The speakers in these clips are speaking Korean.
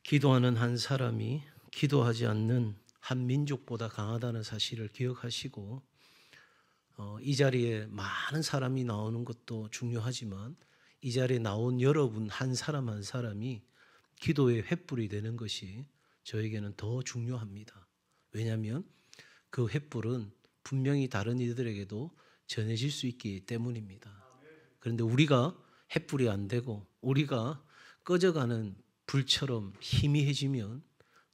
기도하는 한 사람이 기도하지 않는 한 민족보다 강하다는 사실을 기억하시고 이 자리에 많은 사람이 나오는 것도 중요하지만 이 자리에 나온 여러분 한 사람 한 사람이 기도의 횃불이 되는 것이 저에게는 더 중요합니다. 왜냐하면 그 횃불은 분명히 다른 이들에게도 전해질 수 있기 때문입니다. 그런데 우리가 횃불이 안 되고 우리가 꺼져가는 불처럼 희미해지면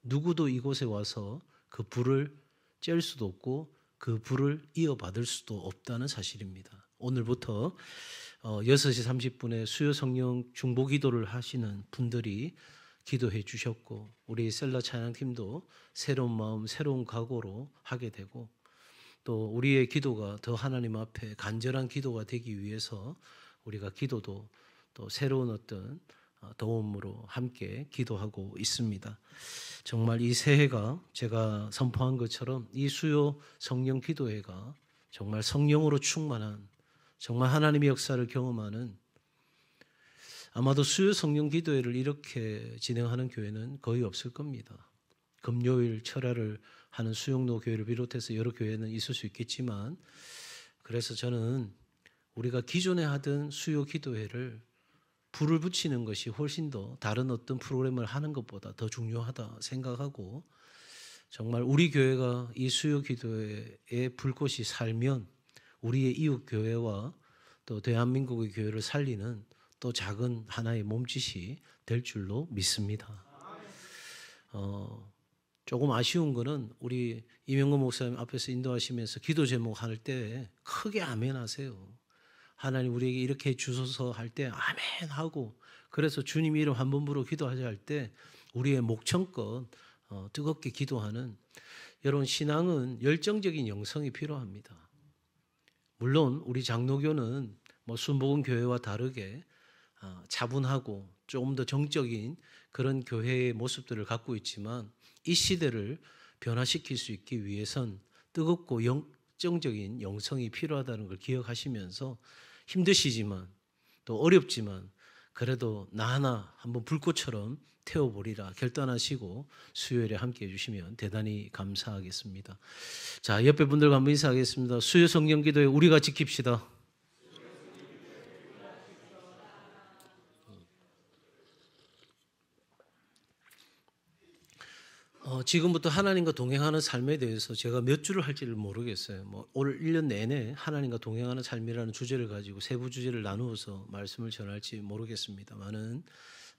누구도 이곳에 와서 그 불을 쬐을 수도 없고 그 불을 이어받을 수도 없다는 사실입니다. 오늘부터 6시 30분에 수요 성령 중보 기도를 하시는 분들이 기도해 주셨고 우리 셀라 찬양팀도 새로운 마음 새로운 각오로 하게 되고 또 우리의 기도가 더 하나님 앞에 간절한 기도가 되기 위해서 우리가 기도도 또 새로운 어떤 도움으로 함께 기도하고 있습니다. 정말 이 새해가 제가 선포한 것처럼 이 수요 성령 기도회가 정말 성령으로 충만한 정말 하나님의 역사를 경험하는 아마도 수요 성령 기도회를 이렇게 진행하는 교회는 거의 없을 겁니다. 금요일 철야를 하는 수영로 교회를 비롯해서 여러 교회는 있을 수 있겠지만 그래서 저는 우리가 기존에 하던 수요 기도회를 불을 붙이는 것이 훨씬 더 다른 어떤 프로그램을 하는 것보다 더 중요하다 생각하고 정말 우리 교회가 이 수요 기도회의 불꽃이 살면 우리의 이웃 교회와 또 대한민국의 교회를 살리는 또 작은 하나의 몸짓이 될 줄로 믿습니다. 조금 아쉬운 거는 우리 이명건 목사님 앞에서 인도하시면서 기도 제목 할 때 크게 아멘 하세요. 하나님 우리에게 이렇게 주소서 할 때 아멘 하고 그래서 주님 이름 한 번 부르고 기도하자 할 때 우리의 목청껏 뜨겁게 기도하는 여러분 신앙은 열정적인 영성이 필요합니다. 물론 우리 장로교는 순복음 교회와 다르게 차분하고 조금 더 정적인 그런 교회의 모습들을 갖고 있지만 이 시대를 변화시킬 수 있기 위해선 뜨겁고 열정적인 영성이 필요하다는 걸 기억하시면서 힘드시지만 또 어렵지만 그래도 나 하나 한번 불꽃처럼 태워보리라 결단하시고 수요일에 함께 해주시면 대단히 감사하겠습니다. 자, 옆에 분들과 한번 인사하겠습니다. 수요 성령 기도에 우리가 지킵시다. 지금부터 하나님과 동행하는 삶에 대해서 제가 몇 주를 할지를 모르겠어요. 올 1년 내내 하나님과 동행하는 삶이라는 주제를 가지고 세부 주제를 나누어서 말씀을 전할지 모르겠습니다만은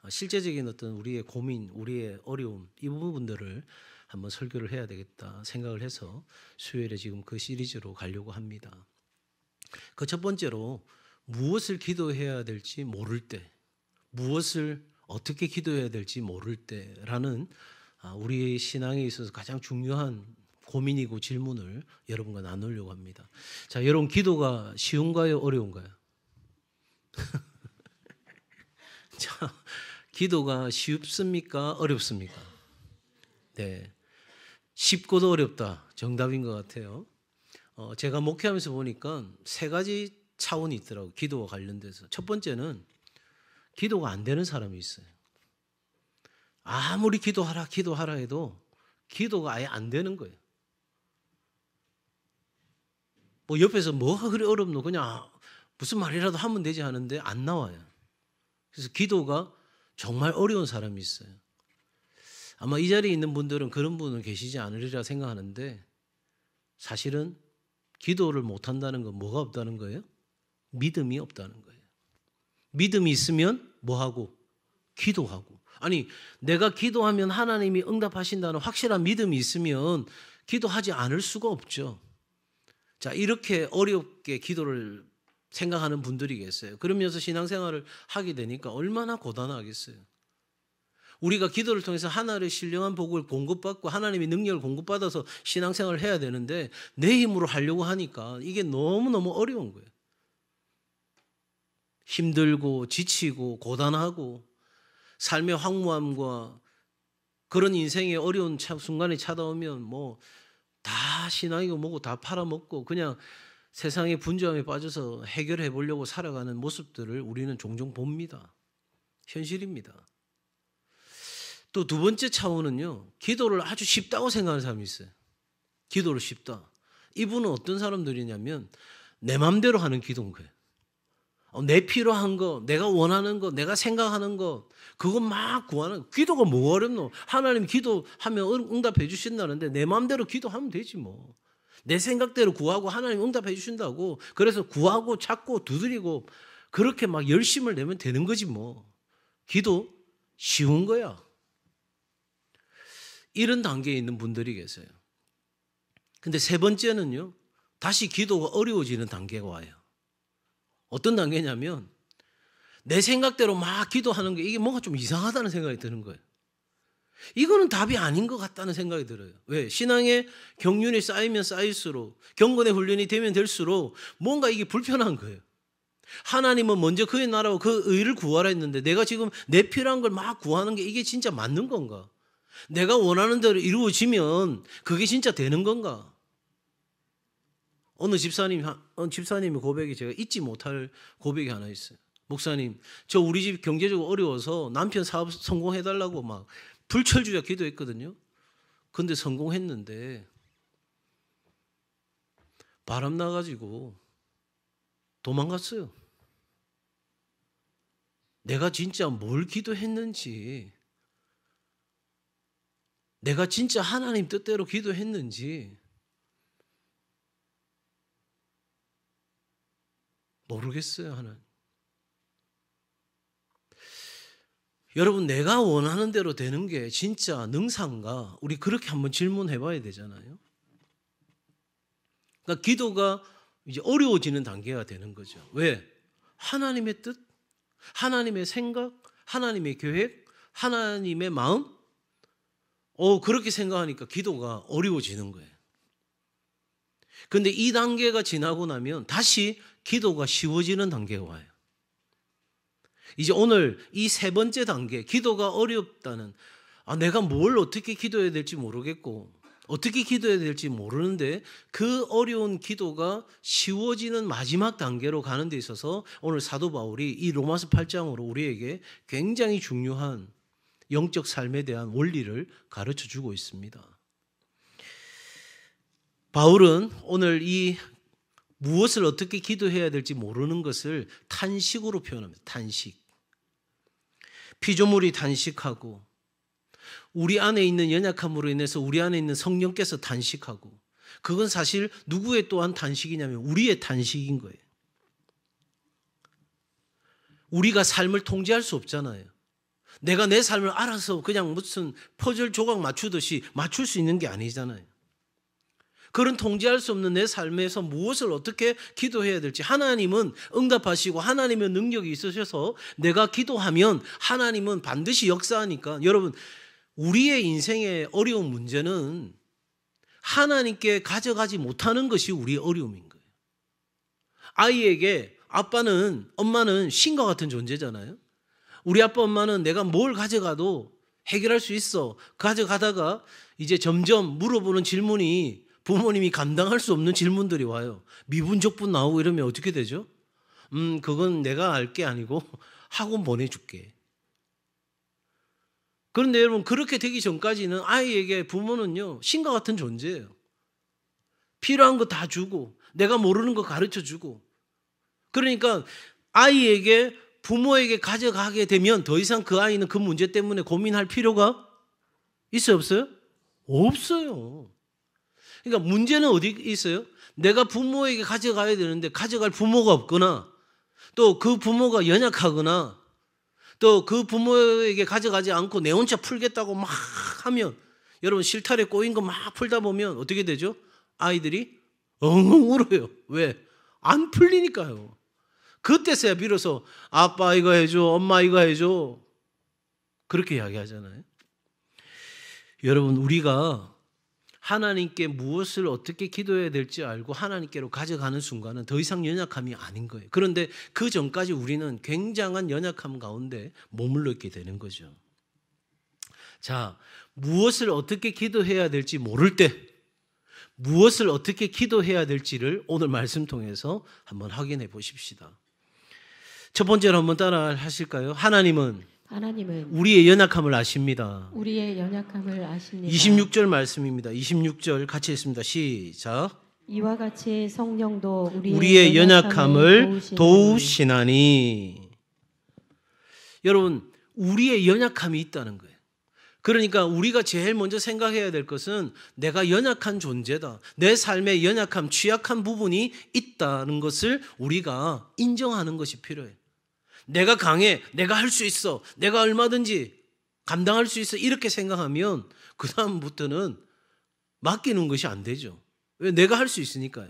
실제적인 어떤 우리의 고민, 우리의 어려움 이 부분들을 한번 설교를 해야 되겠다 생각을 해서 수요일에 지금 그 시리즈로 가려고 합니다. 그 첫 번째로 무엇을 기도해야 될지 모를 때, 무엇을 어떻게 기도해야 될지 모를 때라는 우리의 신앙에 있어서 가장 중요한 고민이고 질문을 여러분과 나누려고 합니다. 자, 여러분 기도가 쉬운가요? 어려운가요? 자, 기도가 쉽습니까? 어렵습니까? 네, 쉽고도 어렵다. 정답인 것 같아요. 제가 목회하면서 보니까 세 가지 차원이 있더라고요. 기도와 관련돼서. 첫 번째는 기도가 안 되는 사람이 있어요. 아무리 기도하라 해도 기도가 아예 안 되는 거예요. 옆에서 뭐가 그리 어렵노? 그냥 무슨 말이라도 하면 되지 하는데 안 나와요. 그래서 기도가 정말 어려운 사람이 있어요. 아마 이 자리에 있는 분들은 그런 분은 계시지 않으리라 생각하는데 사실은 기도를 못한다는 건 뭐가 없다는 거예요? 믿음이 없다는 거예요. 믿음이 있으면 뭐하고? 기도하고. 아니 내가 기도하면 하나님이 응답하신다는 확실한 믿음이 있으면 기도하지 않을 수가 없죠. 자, 이렇게 어렵게 기도를 생각하는 분들이 계세요. 그러면서 신앙생활을 하게 되니까 얼마나 고단하겠어요. 우리가 기도를 통해서 하나님의 신령한 복을 공급받고 하나님의 능력을 공급받아서 신앙생활을 해야 되는데 내 힘으로 하려고 하니까 이게 너무너무 어려운 거예요. 힘들고 지치고 고단하고 삶의 황무함과 그런 인생의 어려운 순간이 찾아오면 다 신앙이고 뭐고 다 팔아먹고 그냥 세상의 분주함에 빠져서 해결해 보려고 살아가는 모습들을 우리는 종종 봅니다. 현실입니다. 또 두 번째 차원은요, 기도를 아주 쉽다고 생각하는 사람이 있어요. 기도를 쉽다. 이분은 어떤 사람들이냐면 내 마음대로 하는 기도인 거예요. 내 필요한 거, 내가 원하는 거, 내가 생각하는 거, 그거 막 구하는. 기도가 뭐가 어렵노? 하나님 기도하면 응답해 주신다는데 내 마음대로 기도하면 되지 뭐. 내 생각대로 구하고 하나님 응답해 주신다고. 그래서 구하고 찾고 두드리고 그렇게 막 열심을 내면 되는 거지 뭐. 기도 쉬운 거야. 이런 단계에 있는 분들이 계세요. 근데 세 번째는요, 다시 기도가 어려워지는 단계가 와요. 어떤 단계냐면 내 생각대로 막 기도하는 게 이게 뭔가 좀 이상하다는 생각이 드는 거예요. 이거는 답이 아닌 것 같다는 생각이 들어요. 왜? 신앙의 경륜이 쌓이면 쌓일수록, 경건의 훈련이 되면 될수록 뭔가 이게 불편한 거예요. 하나님은 먼저 그의 나라와 그 의를 구하라 했는데 내가 지금 내 필요한 걸 막 구하는 게 이게 진짜 맞는 건가? 내가 원하는 대로 이루어지면 그게 진짜 되는 건가? 어느 집사님의 고백이 제가 잊지 못할 고백이 하나 있어요. 목사님, 저 우리 집 경제적으로 어려워서 남편 사업 성공해달라고 막 불철주야 기도했거든요. 근데 성공했는데 바람 나가지고 도망갔어요. 내가 진짜 뭘 기도했는지, 내가 진짜 하나님 뜻대로 기도했는지 모르겠어요, 하나님. 여러분, 내가 원하는 대로 되는 게 진짜 능사인가? 우리 그렇게 한번 질문해 봐야 되잖아요. 그러니까 기도가 이제 어려워지는 단계가 되는 거죠. 왜? 하나님의 뜻, 하나님의 생각, 하나님의 계획, 하나님의 마음? 그렇게 생각하니까 기도가 어려워지는 거예요. 그런데 이 단계가 지나고 나면 다시 기도가 쉬워지는 단계가 와요. 이제 오늘 이 세 번째 단계, 기도가 어렵다는, 내가 뭘 어떻게 기도해야 될지 모르겠고 어떻게 기도해야 될지 모르는데 그 어려운 기도가 쉬워지는 마지막 단계로 가는 데 있어서 오늘 사도 바울이 이 로마서 8장으로 우리에게 굉장히 중요한 영적 삶에 대한 원리를 가르쳐 주고 있습니다. 바울은 오늘 이 무엇을 어떻게 기도해야 될지 모르는 것을 탄식으로 표현합니다. 탄식. 피조물이 탄식하고 우리 안에 있는 연약함으로 인해서 우리 안에 있는 성령께서 탄식하고, 그건 사실 누구의 또한 탄식이냐면 우리의 탄식인 거예요. 우리가 삶을 통제할 수 없잖아요. 내가 내 삶을 알아서 그냥 무슨 퍼즐 조각 맞추듯이 맞출 수 있는 게 아니잖아요. 그런 통제할 수 없는 내 삶에서 무엇을 어떻게 기도해야 될지, 하나님은 응답하시고 하나님의 능력이 있으셔서 내가 기도하면 하나님은 반드시 역사하니까, 여러분, 우리의 인생의 어려운 문제는 하나님께 가져가지 못하는 것이 우리의 어려움인 거예요. 아이에게 엄마는 신과 같은 존재잖아요. 우리 아빠 엄마는 내가 뭘 가져가도 해결할 수 있어. 가져가다가 이제 점점 물어보는 질문이 부모님이 감당할 수 없는 질문들이 와요. 미분적분 나오고 이러면 어떻게 되죠? 그건 내가 알 게 아니고 학원 보내줄게. 그런데 여러분, 그렇게 되기 전까지는 아이에게 부모는요, 신과 같은 존재예요. 필요한 거 다 주고 내가 모르는 거 가르쳐 주고. 그러니까 아이에게 부모에게 가져가게 되면 더 이상 그 아이는 그 문제 때문에 고민할 필요가 있어요, 없어요? 없어요. 그러니까 문제는 어디 있어요? 내가 부모에게 가져가야 되는데 가져갈 부모가 없거나, 또 그 부모가 연약하거나, 또 그 부모에게 가져가지 않고 내 혼자 풀겠다고 막 하면, 여러분, 실타래 꼬인 거 막 풀다 보면 어떻게 되죠? 아이들이 엉엉 울어요. 왜? 안 풀리니까요. 그때서야 비로소 아빠 이거 해줘, 엄마 이거 해줘, 그렇게 이야기하잖아요. 여러분, 우리가 하나님께 무엇을 어떻게 기도해야 될지 알고 하나님께로 가져가는 순간은 더 이상 연약함이 아닌 거예요. 그런데 그 전까지 우리는 굉장한 연약함 가운데 머물러 있게 되는 거죠. 자, 무엇을 어떻게 기도해야 될지 모를 때 무엇을 어떻게 기도해야 될지를 오늘 말씀 통해서 한번 확인해 보십시다. 첫 번째로 한번 따라 하실까요? 하나님은 하나님은 우리의 연약함을 아십니다. 우리의 연약함을 아십니다. 26절 말씀입니다. 26절 같이 읽습니다. 시작. 이와 같이 성령도 우리의 연약함을 도우시나니. 여러분, 우리의 연약함이 있다는 거예요. 그러니까 우리가 제일 먼저 생각해야 될 것은 내가 연약한 존재다. 내 삶에 연약함, 취약한 부분이 있다는 것을 우리가 인정하는 것이 필요해요. 내가 강해, 내가 할 수 있어, 내가 얼마든지 감당할 수 있어 이렇게 생각하면 그 다음부터는 맡기는 것이 안 되죠. 왜? 내가 할 수 있으니까요.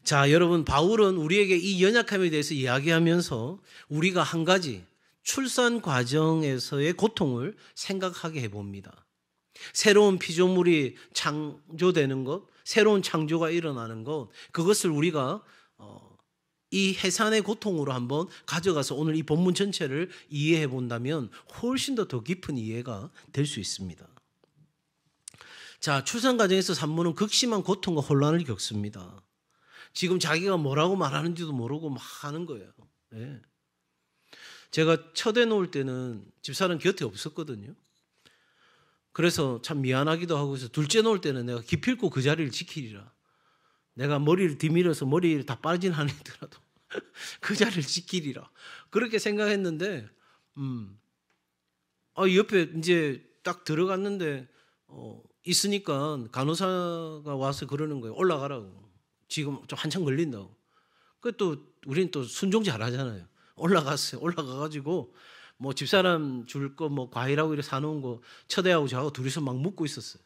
자, 여러분, 바울은 우리에게 이 연약함에 대해서 이야기하면서 우리가 한 가지 출산 과정에서의 고통을 생각하게 해봅니다. 새로운 피조물이 창조되는 것, 새로운 창조가 일어나는 것, 그것을 우리가 이 해산의 고통으로 한번 가져가서 오늘 이 본문 전체를 이해해 본다면 훨씬 더 깊은 이해가 될 수 있습니다. 자, 출산 과정에서 산모는 극심한 고통과 혼란을 겪습니다. 지금 자기가 뭐라고 말하는지도 모르고 막 하는 거예요. 네. 제가 첫애 놓을 때는 집사람 곁에 없었거든요. 그래서 참 미안하기도 하고 해서 둘째 놓을 때는 내가 기필코 그 자리를 지키리라. 내가 머리를 뒤밀어서 머리를 다 빠진 한 애더라도 그 자리를 지키리라. 그렇게 생각했는데, 옆에 이제 딱 들어갔는데, 있으니까 간호사가 와서 그러는 거예요. 올라가라고. 지금 좀 한참 걸린다고. 그 또 우리는 또 순종 잘하잖아요. 올라갔어요. 올라가가지고 뭐 집사람 줄 거 뭐 과일하고 이렇게 사놓은 거 첫애하고 저하고 둘이서 막 먹고 있었어요.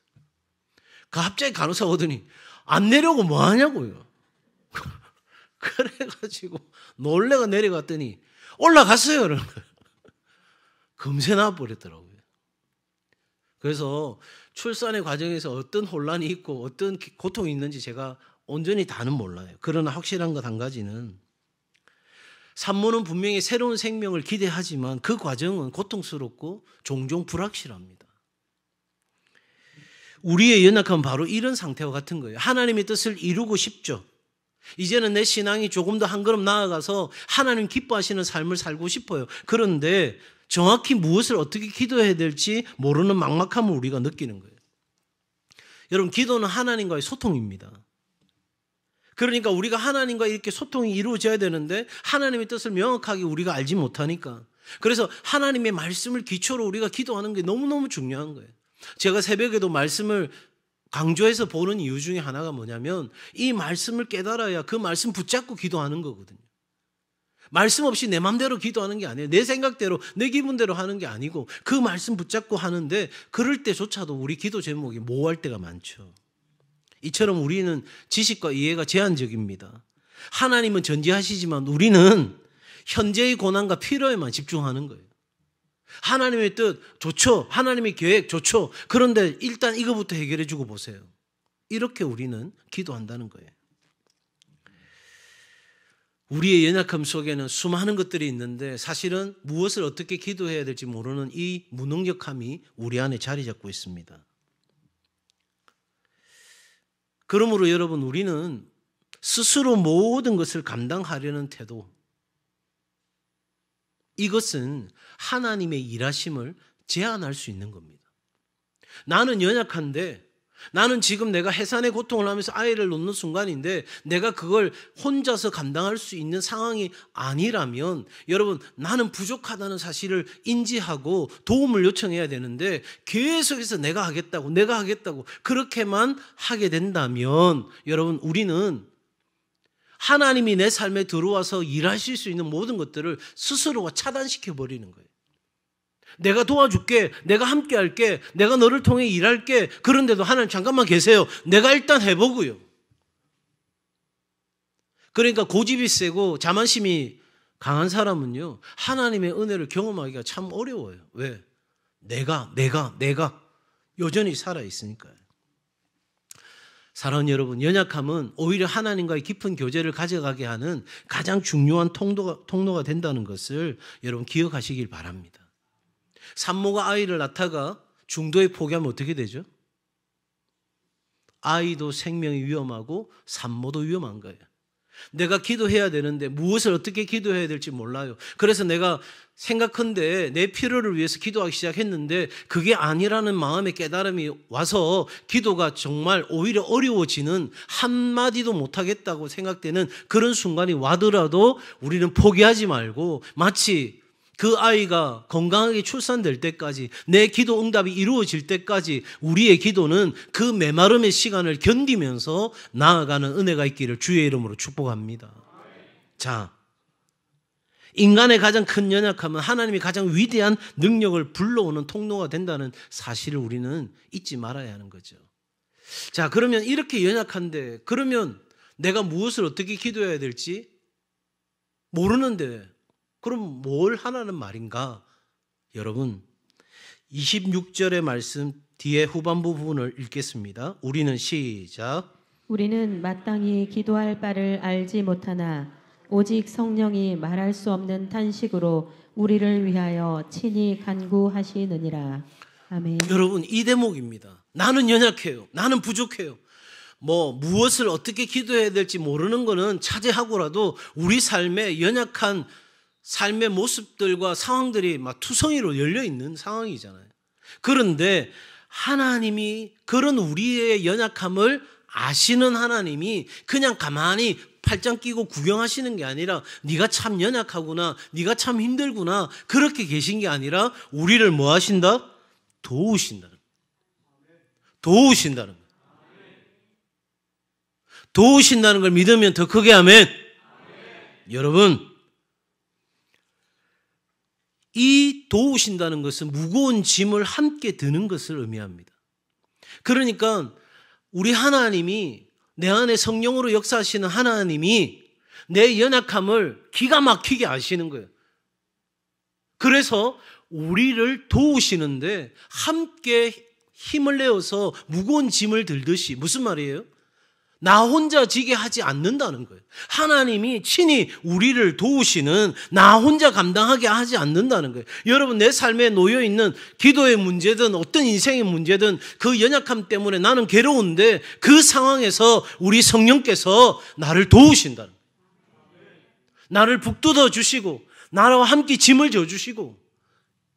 갑자기 간호사 오더니 안 내려고 뭐 하냐고요. 그래가지고 놀래가 내려갔더니 올라갔어요. 그러는 거예요. 금세 나와버렸더라고요. 그래서 출산의 과정에서 어떤 혼란이 있고 어떤 고통이 있는지 제가 온전히 다는 몰라요. 그러나 확실한 것 한 가지는 산모는 분명히 새로운 생명을 기대하지만 그 과정은 고통스럽고 종종 불확실합니다. 우리의 연약함은 바로 이런 상태와 같은 거예요. 하나님의 뜻을 이루고 싶죠. 이제는 내 신앙이 조금 더 한 걸음 나아가서 하나님 기뻐하시는 삶을 살고 싶어요. 그런데 정확히 무엇을 어떻게 기도해야 될지 모르는 막막함을 우리가 느끼는 거예요. 여러분, 기도는 하나님과의 소통입니다. 그러니까 우리가 하나님과 이렇게 소통이 이루어져야 되는데 하나님의 뜻을 명확하게 우리가 알지 못하니까, 그래서 하나님의 말씀을 기초로 우리가 기도하는 게 너무너무 중요한 거예요. 제가 새벽에도 말씀을 강조해서 보는 이유 중에 하나가 뭐냐면 이 말씀을 깨달아야 그 말씀 붙잡고 기도하는 거거든요. 말씀 없이 내 맘대로 기도하는 게 아니에요. 내 생각대로 내 기분대로 하는 게 아니고 그 말씀 붙잡고 하는데, 그럴 때조차도 우리 기도 제목이 모호할 때가 많죠. 이처럼 우리는 지식과 이해가 제한적입니다. 하나님은 전지하시지만 우리는 현재의 고난과 필요에만 집중하는 거예요. 하나님의 뜻 좋죠. 하나님의 계획 좋죠. 그런데 일단 이거부터 해결해 주고 보세요. 이렇게 우리는 기도한다는 거예요. 우리의 연약함 속에는 수많은 것들이 있는데 사실은 무엇을 어떻게 기도해야 될지 모르는 이 무능력함이 우리 안에 자리 잡고 있습니다. 그러므로 여러분, 우리는 스스로 모든 것을 감당하려는 태도, 이것은 하나님의 일하심을 제한할 수 있는 겁니다. 나는 연약한데, 나는 지금 내가 해산의 고통을 하면서 아이를 놓는 순간인데 내가 그걸 혼자서 감당할 수 있는 상황이 아니라면, 여러분, 나는 부족하다는 사실을 인지하고 도움을 요청해야 되는데 계속해서 내가 하겠다고 그렇게만 하게 된다면, 여러분, 우리는 하나님이 내 삶에 들어와서 일하실 수 있는 모든 것들을 스스로가 차단시켜 버리는 거예요. 내가 도와줄게, 내가 함께 할게, 내가 너를 통해 일할게. 그런데도 하나님 잠깐만 계세요. 내가 일단 해보고요. 그러니까 고집이 세고 자만심이 강한 사람은요, 하나님의 은혜를 경험하기가 참 어려워요. 왜? 내가 여전히 살아있으니까요. 사랑하는 여러분, 연약함은 오히려 하나님과의 깊은 교제를 가져가게 하는 가장 중요한 통로가 된다는 것을 여러분 기억하시길 바랍니다. 산모가 아이를 낳다가 중도에 포기하면 어떻게 되죠? 아이도 생명이 위험하고 산모도 위험한 거예요. 내가 기도해야 되는데 무엇을 어떻게 기도해야 될지 몰라요. 그래서 내가 생각한데 내 필요를 위해서 기도하기 시작했는데 그게 아니라는 마음의 깨달음이 와서 기도가 정말 오히려 어려워지는, 한마디도 못하겠다고 생각되는 그런 순간이 와더라도 우리는 포기하지 말고 마치 그 아이가 건강하게 출산될 때까지, 내 기도 응답이 이루어질 때까지 우리의 기도는 그 메마름의 시간을 견디면서 나아가는 은혜가 있기를 주의 이름으로 축복합니다. 자, 인간의 가장 큰 연약함은 하나님이 가장 위대한 능력을 불러오는 통로가 된다는 사실을 우리는 잊지 말아야 하는 거죠. 자, 그러면 이렇게 연약한데 그러면 내가 무엇을 어떻게 기도해야 될지 모르는데 그럼 뭘 하라는 말인가? 여러분, 26절의 말씀 뒤에 후반부 부분을 읽겠습니다. 우리는 시작. 우리는 마땅히 기도할 바를 알지 못하나 오직 성령이 말할 수 없는 탄식으로 우리를 위하여 친히 간구하시느니라. 아멘. 여러분, 이 대목입니다. 나는 연약해요. 나는 부족해요. 무엇을 어떻게 기도해야 될지 모르는 거는 차지하고라도 우리 삶에 연약한 삶의 모습들과 상황들이 막 투성이로 열려있는 상황이잖아요. 그런데 하나님이 그런 우리의 연약함을 아시는 하나님이 그냥 가만히 팔짱 끼고 구경하시는 게 아니라 네가 참 연약하구나, 네가 참 힘들구나, 그렇게 계신 게 아니라 우리를 뭐 하신다? 도우신다는 거예요. 도우신다는 거예요. 도우신다는 걸 믿으면 더 크게 아멘. 여러분, 이 도우신다는 것은 무거운 짐을 함께 드는 것을 의미합니다. 그러니까 우리 하나님이, 내 안에 성령으로 역사하시는 하나님이 내 연약함을 기가 막히게 아시는 거예요. 그래서 우리를 도우시는데 함께 힘을 내어서 무거운 짐을 들듯이, 무슨 말이에요? 나 혼자 지게 하지 않는다는 거예요. 하나님이 친히 우리를 도우시는, 나 혼자 감당하게 하지 않는다는 거예요. 여러분, 내 삶에 놓여있는 기도의 문제든 어떤 인생의 문제든 그 연약함 때문에 나는 괴로운데 그 상황에서 우리 성령께서 나를 도우신다는 거예요. 나를 북돋아 주시고 나와 함께 짐을 져주시고.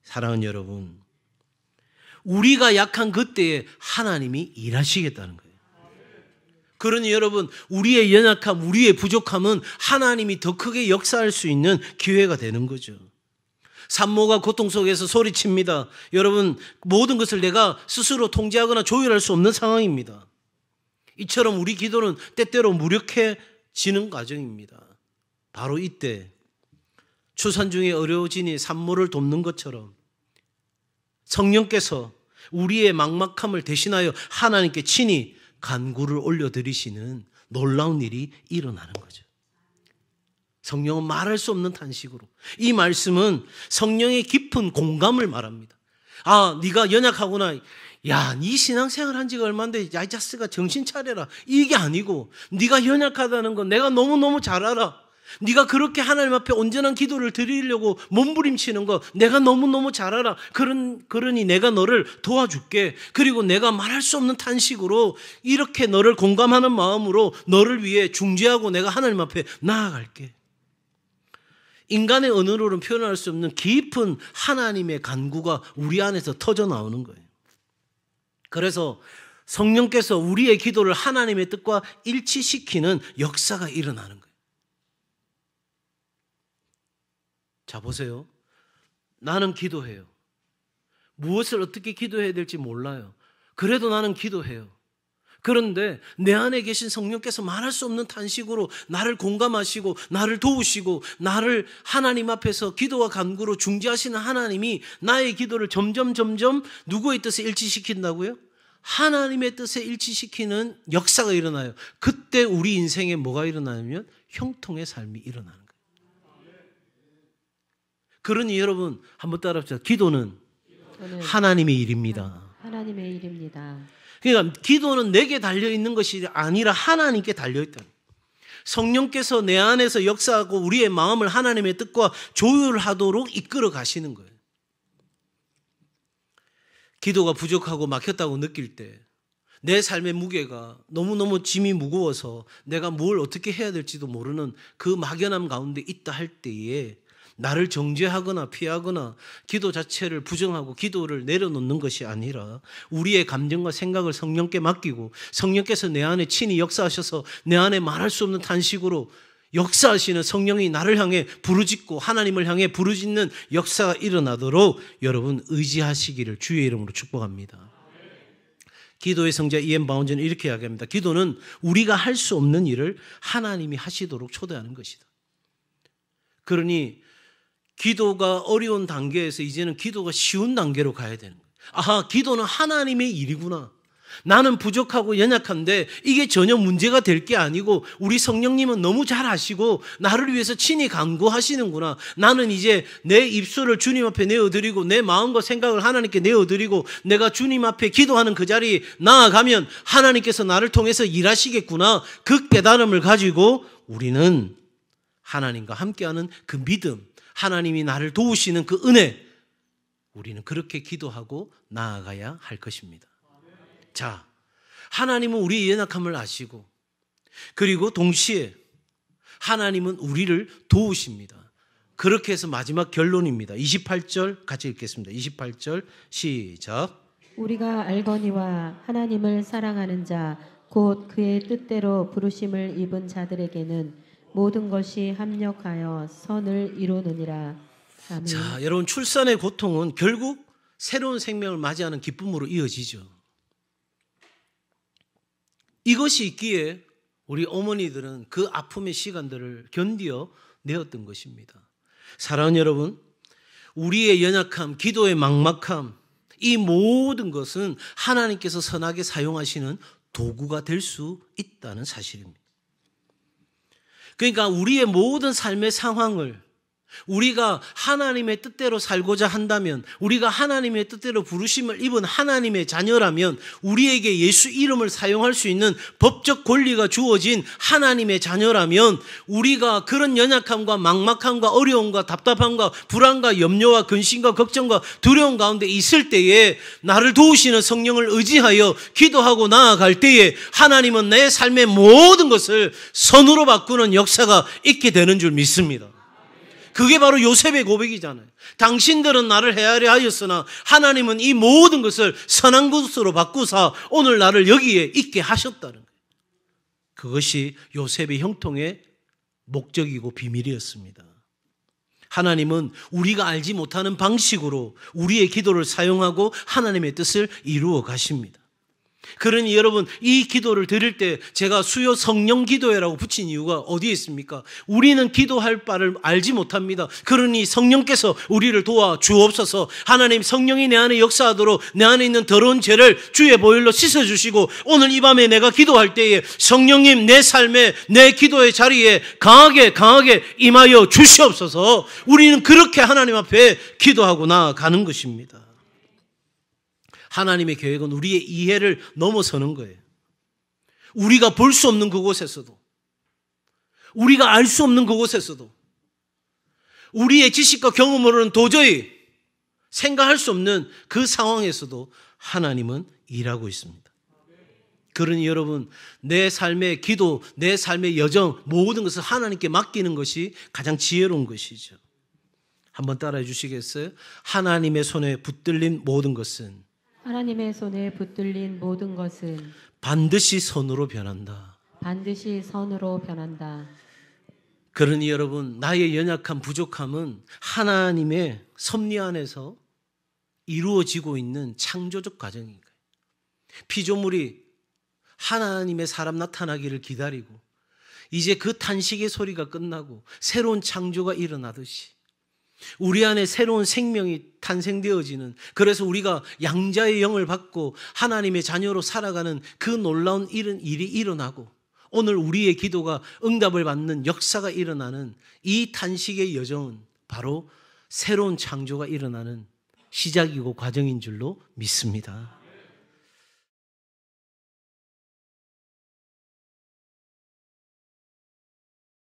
사랑하는 여러분, 우리가 약한 그때에 하나님이 일하시겠다는 거예요. 그러니 여러분, 우리의 연약함, 우리의 부족함은 하나님이 더 크게 역사할 수 있는 기회가 되는 거죠. 산모가 고통 속에서 소리칩니다. 여러분, 모든 것을 내가 스스로 통제하거나 조율할 수 없는 상황입니다. 이처럼 우리 기도는 때때로 무력해지는 과정입니다. 바로 이때 출산 중에 어려워지니 산모를 돕는 것처럼 성령께서 우리의 막막함을 대신하여 하나님께 친히 간구를 올려드리시는 놀라운 일이 일어나는 거죠. 성령은 말할 수 없는 탄식으로. 이 말씀은 성령의 깊은 공감을 말합니다. 아, 네가 연약하구나. 야, 네 신앙생활 한 지가 얼마인데, 야, 이 자식아 정신 차려라. 이게 아니고, 네가 연약하다는 건 내가 너무너무 잘 알아. 네가 그렇게 하나님 앞에 온전한 기도를 드리려고 몸부림치는 거 내가 너무너무 잘 알아. 그러니 내가 너를 도와줄게. 그리고 내가 말할 수 없는 탄식으로 이렇게 너를 공감하는 마음으로 너를 위해 중재하고 내가 하나님 앞에 나아갈게. 인간의 언어로는 표현할 수 없는 깊은 하나님의 간구가 우리 안에서 터져 나오는 거예요. 그래서 성령께서 우리의 기도를 하나님의 뜻과 일치시키는 역사가 일어나는 거예요. 자, 보세요. 나는 기도해요. 무엇을 어떻게 기도해야 될지 몰라요. 그래도 나는 기도해요. 그런데 내 안에 계신 성령께서 말할 수 없는 탄식으로 나를 공감하시고 나를 도우시고 나를 하나님 앞에서 기도와 간구로 중재하시는 하나님이 나의 기도를 점점 누구의 뜻에 일치시킨다고요? 하나님의 뜻에 일치시키는 역사가 일어나요. 그때 우리 인생에 뭐가 일어나냐면 형통의 삶이 일어나는 거예요. 그러니 여러분 한번 따라합시다. 기도는 하나님의 일입니다. 하나님의 일입니다. 그러니까 기도는 내게 달려있는 것이 아니라 하나님께 달려있다. 성령께서 내 안에서 역사하고 우리의 마음을 하나님의 뜻과 조율하도록 이끌어 가시는 거예요. 기도가 부족하고 막혔다고 느낄 때 내 삶의 무게가 너무너무 짐이 무거워서 내가 뭘 어떻게 해야 될지도 모르는 그 막연함 가운데 있다 할 때에 나를 정죄하거나 피하거나 기도 자체를 부정하고 기도를 내려놓는 것이 아니라 우리의 감정과 생각을 성령께 맡기고 성령께서 내 안에 친히 역사하셔서 내 안에 말할 수 없는 탄식으로 역사하시는 성령이 나를 향해 부르짖고 하나님을 향해 부르짖는 역사가 일어나도록 여러분 의지하시기를 주의 이름으로 축복합니다. 기도의 성자 이엠 바운즈는 이렇게 이야기합니다. 기도는 우리가 할 수 없는 일을 하나님이 하시도록 초대하는 것이다. 그러니 기도가 어려운 단계에서 이제는 기도가 쉬운 단계로 가야 되는 거예요. 아하, 기도는 하나님의 일이구나. 나는 부족하고 연약한데 이게 전혀 문제가 될 게 아니고 우리 성령님은 너무 잘 아시고 나를 위해서 친히 간구하시는구나. 나는 이제 내 입술을 주님 앞에 내어드리고 내 마음과 생각을 하나님께 내어드리고 내가 주님 앞에 기도하는 그 자리에 나아가면 하나님께서 나를 통해서 일하시겠구나. 그 깨달음을 가지고 우리는 하나님과 함께하는 그 믿음, 하나님이 나를 도우시는 그 은혜, 우리는 그렇게 기도하고 나아가야 할 것입니다. 자, 하나님은 우리의 연약함을 아시고 그리고 동시에 하나님은 우리를 도우십니다. 그렇게 해서 마지막 결론입니다. 28절 같이 읽겠습니다. 28절 시작. 우리가 알거니와 하나님을 사랑하는 자 곧 그의 뜻대로 부르심을 입은 자들에게는 모든 것이 합력하여 선을 이루느니라. 아멘. 자, 여러분 출산의 고통은 결국 새로운 생명을 맞이하는 기쁨으로 이어지죠. 이것이 있기에 우리 어머니들은 그 아픔의 시간들을 견디어 내었던 것입니다. 사랑하는 여러분, 우리의 연약함, 기도의 막막함, 이 모든 것은 하나님께서 선하게 사용하시는 도구가 될 수 있다는 사실입니다. 그러니까 우리의 모든 삶의 상황을 우리가 하나님의 뜻대로 살고자 한다면, 우리가 하나님의 뜻대로 부르심을 입은 하나님의 자녀라면 우리에게 예수 이름을 사용할 수 있는 법적 권리가 주어진 하나님의 자녀라면 우리가 그런 연약함과 막막함과 어려움과 답답함과 불안과 염려와 근심과 걱정과 두려움 가운데 있을 때에 나를 도우시는 성령을 의지하여 기도하고 나아갈 때에 하나님은 내 삶의 모든 것을 선으로 바꾸는 역사가 있게 되는 줄 믿습니다. 그게 바로 요셉의 고백이잖아요. 당신들은 나를 헤아려 하였으나 하나님은 이 모든 것을 선한 것으로 바꾸사 오늘 나를 여기에 있게 하셨다는 거예요. 그것이 요셉의 형통의 목적이고 비밀이었습니다. 하나님은 우리가 알지 못하는 방식으로 우리의 기도를 사용하고 하나님의 뜻을 이루어 가십니다. 그러니 여러분, 이 기도를 드릴 때 제가 수요 성령 기도회라고 붙인 이유가 어디에 있습니까? 우리는 기도할 바를 알지 못합니다. 그러니 성령께서 우리를 도와 주옵소서. 하나님, 성령이 내 안에 역사하도록 내 안에 있는 더러운 죄를 주의 보혈로 씻어주시고 오늘 이 밤에 내가 기도할 때에 성령님 내 삶에 내 기도의 자리에 강하게 임하여 주시옵소서. 우리는 그렇게 하나님 앞에 기도하고 나아가는 것입니다. 하나님의 계획은 우리의 이해를 넘어서는 거예요. 우리가 볼 수 없는 그곳에서도, 우리가 알 수 없는 그곳에서도, 우리의 지식과 경험으로는 도저히 생각할 수 없는 그 상황에서도 하나님은 일하고 있습니다. 그러니 여러분, 내 삶의 기도, 내 삶의 여정, 모든 것을 하나님께 맡기는 것이 가장 지혜로운 것이죠. 한번 따라해 주시겠어요? 하나님의 손에 붙들린 모든 것은, 하나님의 손에 붙들린 모든 것은 반드시 선으로 변한다. 반드시 선으로 변한다. 그러니 여러분, 나의 연약함, 부족함은 하나님의 섭리 안에서 이루어지고 있는 창조적 과정인 거예요. 피조물이 하나님의 사람 나타나기를 기다리고 이제 그 탄식의 소리가 끝나고 새로운 창조가 일어나듯이 우리 안에 새로운 생명이 탄생되어지는, 그래서 우리가 양자의 영을 받고 하나님의 자녀로 살아가는 그 놀라운 일이 일어나고 오늘 우리의 기도가 응답을 받는 역사가 일어나는 이 탄식의 여정은 바로 새로운 창조가 일어나는 시작이고 과정인 줄로 믿습니다.